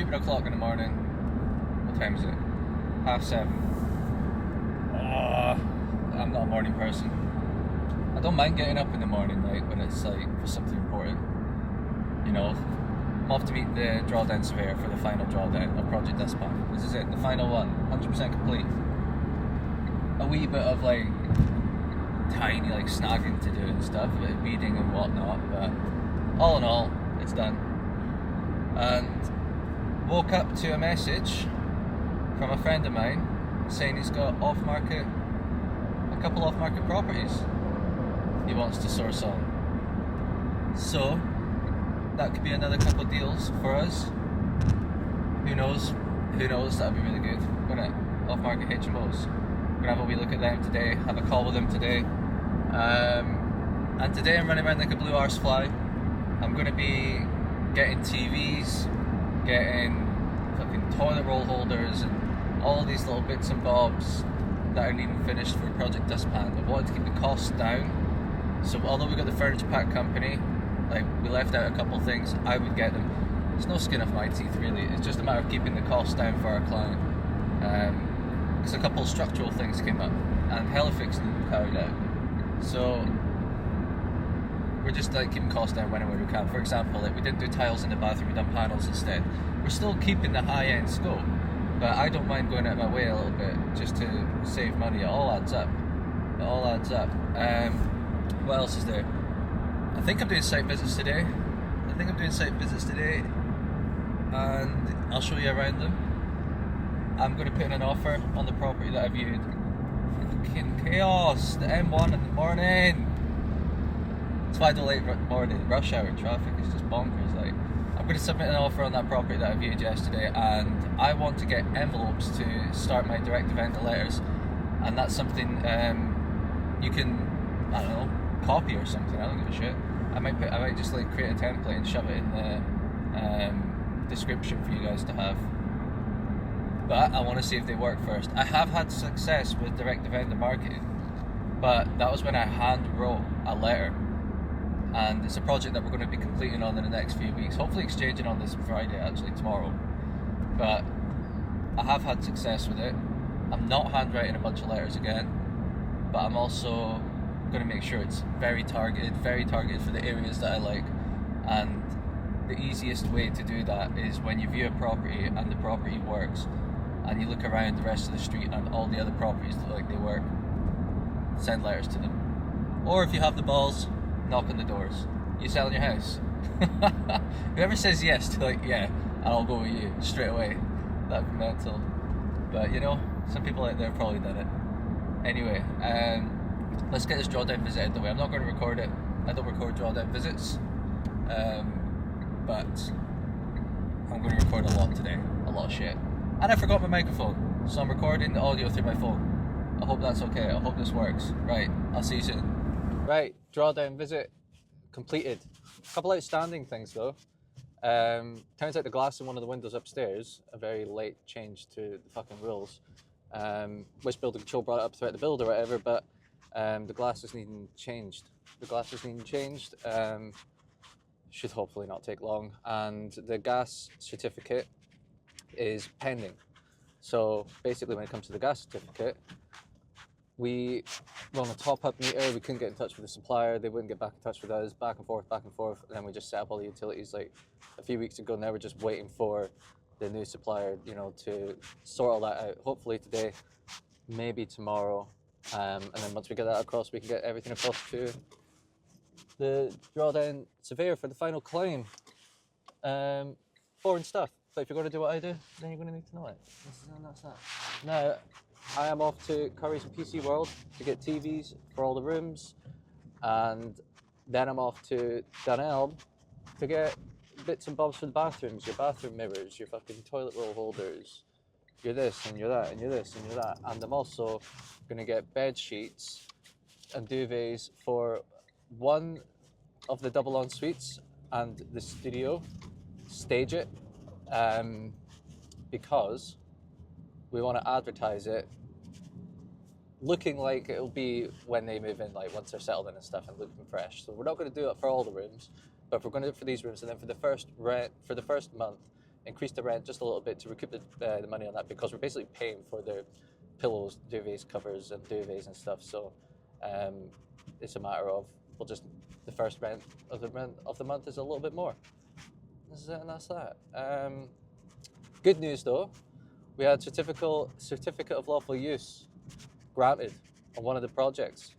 stupid o'clock in the morning. What time is it? 7:30. I'm not a morning person. I don't mind getting up in the morning, like when it's like for something important. You know, I'm off to meet the drawdown surveyor for the final drawdown of Project Dispatch. This is it, the final one, 100% complete. A wee bit of like tiny like snagging to do and stuff, like weeding and whatnot, but all in all, it's done. And woke up to a message from a friend of mine saying he's got a couple off-market properties he wants to source on. So that could be another couple of deals for us. Who knows? That'd be really good, wouldn't it? Off-market HMOs. We're gonna have a wee look at them today, have a call with them today. And today I'm running around like a blue arse fly. I'm gonna be getting TVs, getting fucking toilet roll holders and all these little bits and bobs that aren't even finished for Project Dustpan. I wanted to keep the costs down. So although we got the furniture pack company, like we left out a couple of things, I would get them. It's no skin off my teeth really, it's just a matter of keeping the costs down for our client. Because a couple of structural things came up and Helifix didn't carry out. So we're just like keeping costs down whenever we can. For example, like we didn't do tiles in the bathroom, we done panels instead. We're still keeping the high-end scope, but I don't mind going out of my way a little bit just to save money. It all adds up. What else is there? I think I'm doing site visits today. And I'll show you around them. I'm going to put in an offer on the property that I viewed. Fucking chaos, the M1 in the morning. That's why I don't like morning rush hour traffic. It's just bonkers. Like, I'm going to submit an offer on that property that I viewed yesterday, and I want to get envelopes to start my direct to vendor letters, and that's something you can, I don't know, copy or something. I don't give a shit. I might just like create a template and shove it in the description for you guys to have. But I want to see if they work first. I have had success with direct to vendor marketing, but that was when I hand wrote a letter. And it's a project that we're going to be completing on in the next few weeks, hopefully exchanging on this Friday, actually tomorrow. But I have had success with it. I'm not handwriting a bunch of letters again, but I'm also going to make sure it's very targeted for the areas that I like. And the easiest way to do that is when you view a property and the property works, and you look around the rest of the street and all the other properties look like they work, send letters to them. Or if you have the balls, knock on the doors. You selling your house? Whoever says yes to like, yeah, and I'll go with you straight away, that'd be mental. But you know, some people out there have probably done it. Anyway, let's get this drawdown visit out of the way. I'm not going to record it. I don't record drawdown visits. But I'm going to record a lot today. A lot of shit. And I forgot my microphone, so I'm recording the audio through my phone. I hope that's okay. I hope this works. Right, I'll see you soon. Right, drawdown visit completed. A couple outstanding things though. Turns out the glass in one of the windows upstairs, a very late change to the fucking rules. Wish building control brought it up throughout the build or whatever, but the glass is needing changed. Should hopefully not take long. And the gas certificate is pending. So basically when it comes to the gas certificate, we were on a top-up meter, we couldn't get in touch with the supplier, they wouldn't get back in touch with us, back and forth, and then we just set up all the utilities like a few weeks ago. Now we're just waiting for the new supplier, you know, to sort all that out, hopefully today, maybe tomorrow, and then once we get that across, we can get everything across to the drawdown surveyor for the final claim. Boring stuff, but if you're going to do what I do, then you're going to need to know it. That's that. Now, I am off to Curry's PC World to get TVs for all the rooms, and then I'm off to Dunelm to get bits and bobs for the bathrooms, your bathroom mirrors, your fucking toilet roll holders, you're this and you're that and you're this and you're that. And I'm also going to get bed sheets and duvets for one of the double en suites and the studio, stage it, because we want to advertise it looking like it'll be when they move in, like once they're settled in and stuff and looking fresh. So we're not going to do it for all the rooms, but we're going to do it for these rooms, and then for the first month increase the rent just a little bit to recoup the money on that, because we're basically paying for their pillows, duvets, covers, and duvets and stuff. So it's a matter of the first rent of the month is a little bit more. And that's that. Good news though, we had certificate of lawful use granted on one of the projects,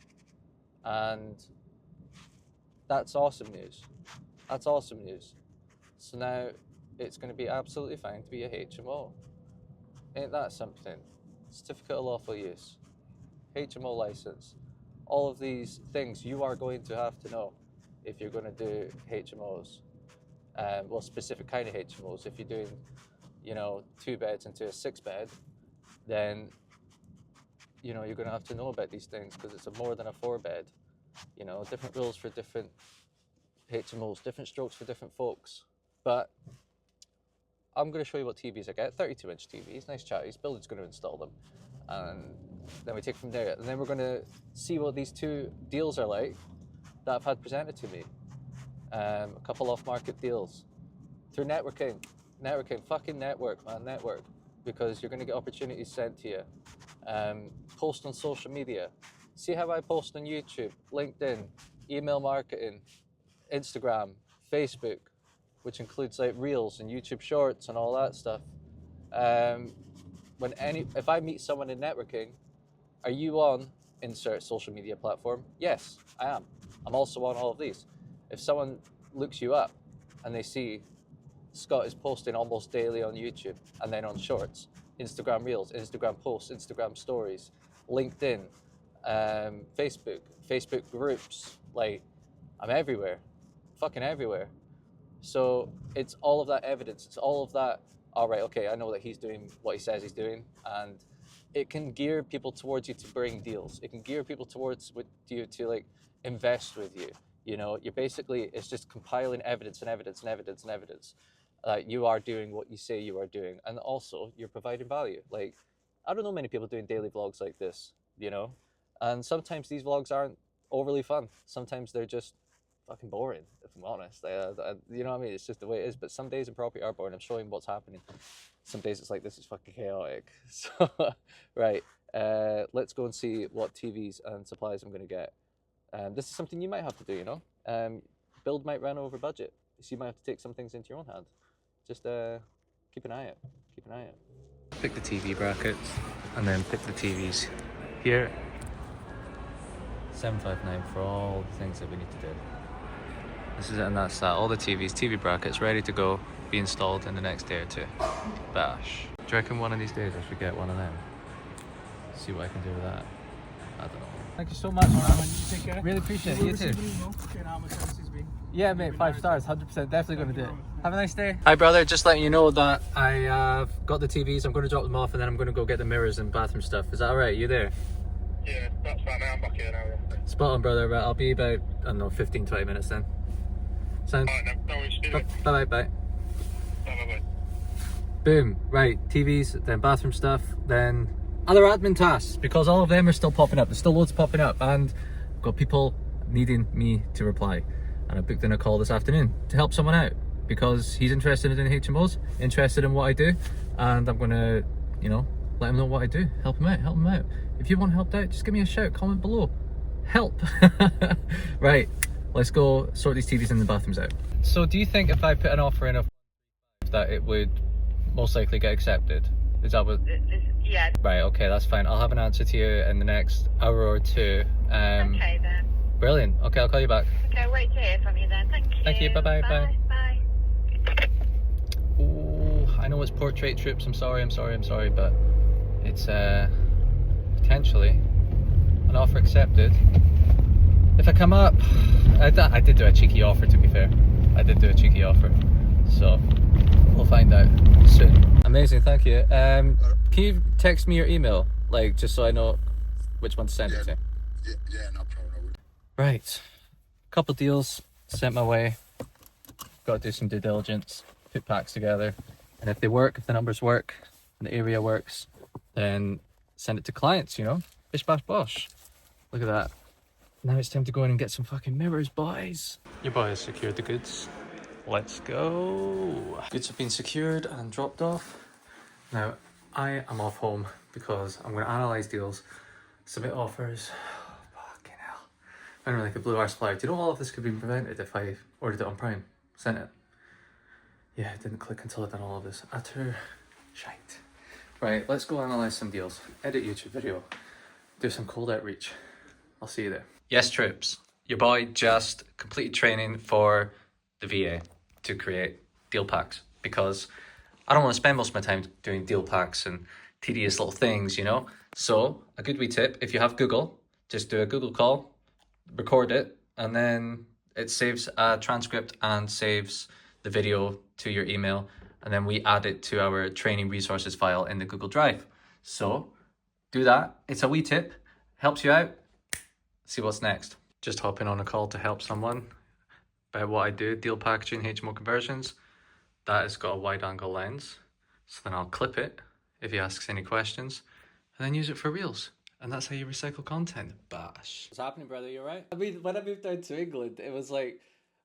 and that's awesome news. That's awesome news. So now it's going to be absolutely fine to be a HMO. Ain't that something? Certificate of lawful use, HMO license, all of these things you are going to have to know if you're going to do HMOs. Well, specific kind of HMOs. If you're doing, 2 beds into a 6 bed, then you're going to have to know about these things, because it's more than a 4 bed. Different rules for different HMOs, different strokes for different folks. But I'm going to show you what TVs I get. 32-inch TVs, nice chatties. Builder's going to install them, and then we take from there. And then we're going to see what these 2 deals are like that I've had presented to me. A couple off-market deals through networking, fucking network, man, network, because you're going to get opportunities sent to you. Post on social media. See how I post on YouTube, LinkedIn, email marketing, Instagram, Facebook, which includes like Reels and YouTube Shorts and all that stuff. If I meet someone in networking, are you on insert social media platform? Yes, I am. I'm also on all of these. If someone looks you up and they see Scott is posting almost daily on YouTube and then on Shorts, Instagram Reels, Instagram posts, Instagram stories, LinkedIn, Facebook groups, like I'm everywhere, fucking everywhere. So it's all of that evidence. It's all of that. All right, okay, I know that he's doing what he says he's doing, and it can gear people towards you to bring deals. It can gear people towards you to like invest with you. You're basically, it's just compiling evidence and evidence and evidence and evidence. You are doing what you say you are doing, and also you're providing value. Like, I don't know many people doing daily vlogs like this, and sometimes these vlogs aren't overly fun. Sometimes they're just fucking boring, if I'm honest. You know what I mean? It's just the way it is. But some days in property are boring. I'm showing what's happening. Some days it's like, this is fucking chaotic. So, right, let's go and see what TVs and supplies I'm going to get. This is something you might have to do, build might run over budget, so you might have to take some things into your own hand. Just keep an eye out. Pick the TV brackets, and then pick the TVs here. 759 for all the things that we need to do. This is it, and that's that. All the TV brackets ready to go, be installed in the next day or 2. Bash. Do you reckon one of these days I should get one of them? See what I can do with that. I don't know. Thank you so much, man. Take care. Really appreciate it. You too. Yeah, mate, 5 stars, 100%. Definitely going to do it. Have a nice day. Hi, brother. Just letting you know that I got the TVs. I'm going to drop them off, and then I'm going to go get the mirrors and bathroom stuff. Is that all right? You there? Yeah, that's fine. I'm back here now. Yeah. Spot on, brother. Right, I'll be about, 15-20 minutes then. Sound? All right, no worries. Bye. Bye. Boom. Right, TVs, then bathroom stuff, then other admin tasks, because all of them are still popping up. There's still loads popping up, and I've got people needing me to reply. And I booked in a call this afternoon to help someone out, because he's interested in HMOs, interested in what I do, and I'm gonna, let him know what I do. Help him out. If you want helped out, just give me a shout, comment below. Help. Right, let's go sort these TVs and the bathrooms out. So do you think if I put an offer in of that it would most likely get accepted? Is that what? Yeah. Right, okay, that's fine. I'll have an answer to you in the next hour or 2. Okay then. Brilliant. Okay, I'll call you back. Okay, wait to hear from you then. Thank you. Thank you. Bye. Bye. Oh, I know it's portrait trips. I'm sorry, but it's potentially an offer accepted. If I come up, I did do a cheeky offer, to be fair. I did do a cheeky offer, so we'll find out soon. Amazing, thank you. Can you text me your email, like, just so I know which one to send it to? Yeah, no problem. Right, couple deals sent my way. Got to do some due diligence, put packs together, and if they work, if the numbers work, and the area works, then send it to clients, bish bash bosh. Look at that. Now it's time to go in and get some fucking mirrors, boys. Your boy has secured the goods. Let's go. Goods have been secured and dropped off. Now, I am off home because I'm going to analyse deals, submit offers. Fucking hell. I'm like a blue arse flag. Do you know all of this could be prevented if I ordered it on Prime? Sent it. Yeah, it didn't click until I'd done all of this. Utter shite. Right, let's go analyse some deals. Edit YouTube video. Do some cold outreach. I'll see you there. Yes, troops. Your boy just completed training for the VA to create deal packs because I don't want to spend most of my time doing deal packs and tedious little things, you know? So, a good wee tip, if you have Google, just do a Google call, record it, and then it saves a transcript and saves the video to your email, and then we add it to our training resources file in the Google Drive. So, do that. It's a wee tip, helps you out. See what's next. Just hopping on a call to help someone about what I do, deal packaging, HMO conversions. That has got a wide angle lens. So then I'll clip it if he asks any questions and then use it for reels. And that's how you recycle content. Bash. What's happening, brother? You alright? I mean, when I moved down to England, it was like,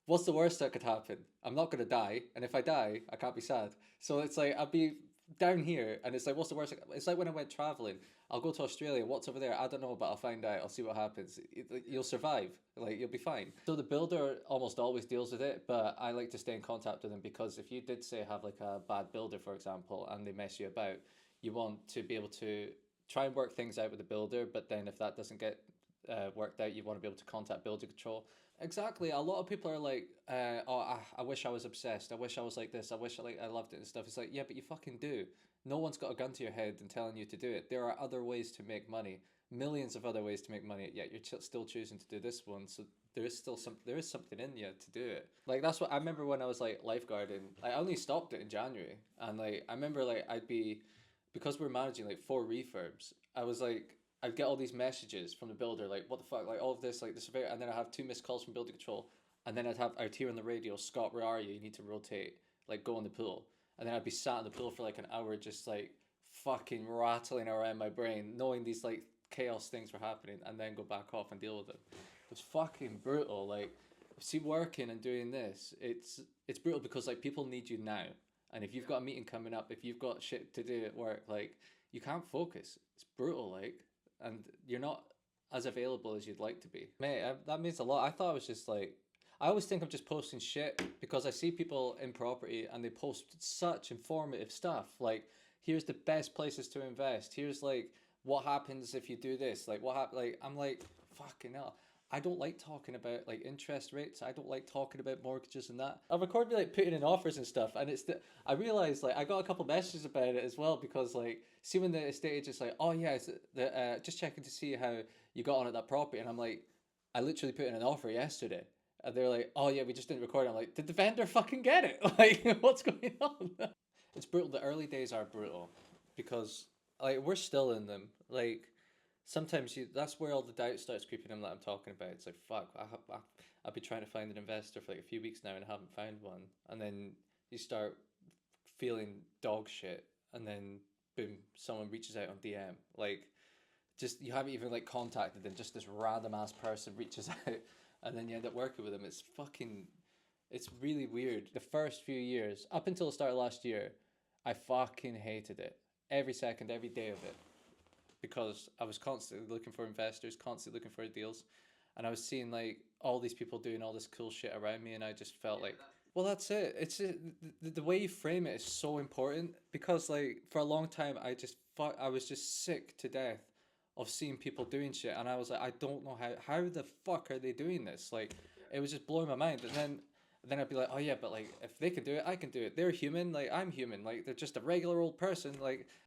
what's the worst that could happen? I'm not going to die. And if I die, I can't be sad. So it's like, I'll be down here and it's like, what's the worst? It's like when I went traveling. I'll go to Australia. What's over there? I don't know, but I'll find out. I'll see what happens. You'll survive. Like, you'll be fine. So the builder almost always deals with it, but I like to stay in contact with them because if you did say have like a bad builder, for example, and they mess you about, you want to be able to try and work things out with the builder, but then if that doesn't get worked out, you want to be able to contact builder control. Exactly. A lot of people are like, I wish I was obsessed. I wish I was like this. I wish I loved it and stuff. It's like, yeah, but you fucking do. No one's got a gun to your head and telling you to do it. There are other ways to make money, millions of other ways to make money. Yet you're still choosing to do this one. So there is something in you to do it. Like that's what I remember when I was like lifeguarding. I only stopped it in January, and like I remember like because we're managing like 4 refurbs. I was like. I'd get all these messages from the builder, like, what the fuck, like, all of this, like, the surveyor, and then I'd have 2 missed calls from building control, and then I'd hear on the radio, Scott, where are you? You need to rotate, like, go in the pool. And then I'd be sat in the pool for, like, an hour just, like, fucking rattling around my brain, knowing these, like, chaos things were happening, and then go back off and deal with them. It was fucking brutal, like, see, working and doing this, it's brutal because, like, people need you now. And if you've got a meeting coming up, if you've got shit to do at work, like, you can't focus. It's brutal, like. And you're not as available as you'd like to be. Mate, that means a lot. I thought I was just like, I always think I'm just posting shit because I see people in property and they post such informative stuff. Like, here's the best places to invest. Here's like, what happens if you do this? Like, I'm like, fucking hell. I don't like talking about like interest rates. I don't like talking about mortgages and that. I've recorded me like putting in offers and stuff, and I realized like I got a couple messages about it as well because like see when the estate agent's like, oh yeah, just checking to see how you got on at that property, and I'm like, I literally put in an offer yesterday, and they're like, oh yeah, we just didn't record it. I'm like, did the vendor fucking get it? Like, what's going on? It's brutal. The early days are brutal because like we're still in them. Like sometimes that's where all the doubt starts creeping in that I'm talking about. It's like, fuck, I've been trying to find an investor for like a few weeks now and I haven't found one. And then you start feeling dog shit and then boom, someone reaches out on DM. Like, just, you haven't even like contacted them, just this random ass person reaches out and then you end up working with them. It's really weird. The first few years, up until the start of last year, I fucking hated it. Every second, every day of it. Because I was constantly looking for investors, constantly looking for deals, and I was seeing like all these people doing all this cool shit around me, and I just felt like, well, that's it. It's the way you frame it is so important because like for a long time I was just sick to death of seeing people doing shit, and I was like, I don't know how the fuck are they doing this? Like it was just blowing my mind, and then I'd be like, oh yeah, but like if they can do it, I can do it. They're human, like I'm human, like they're just a regular old person, like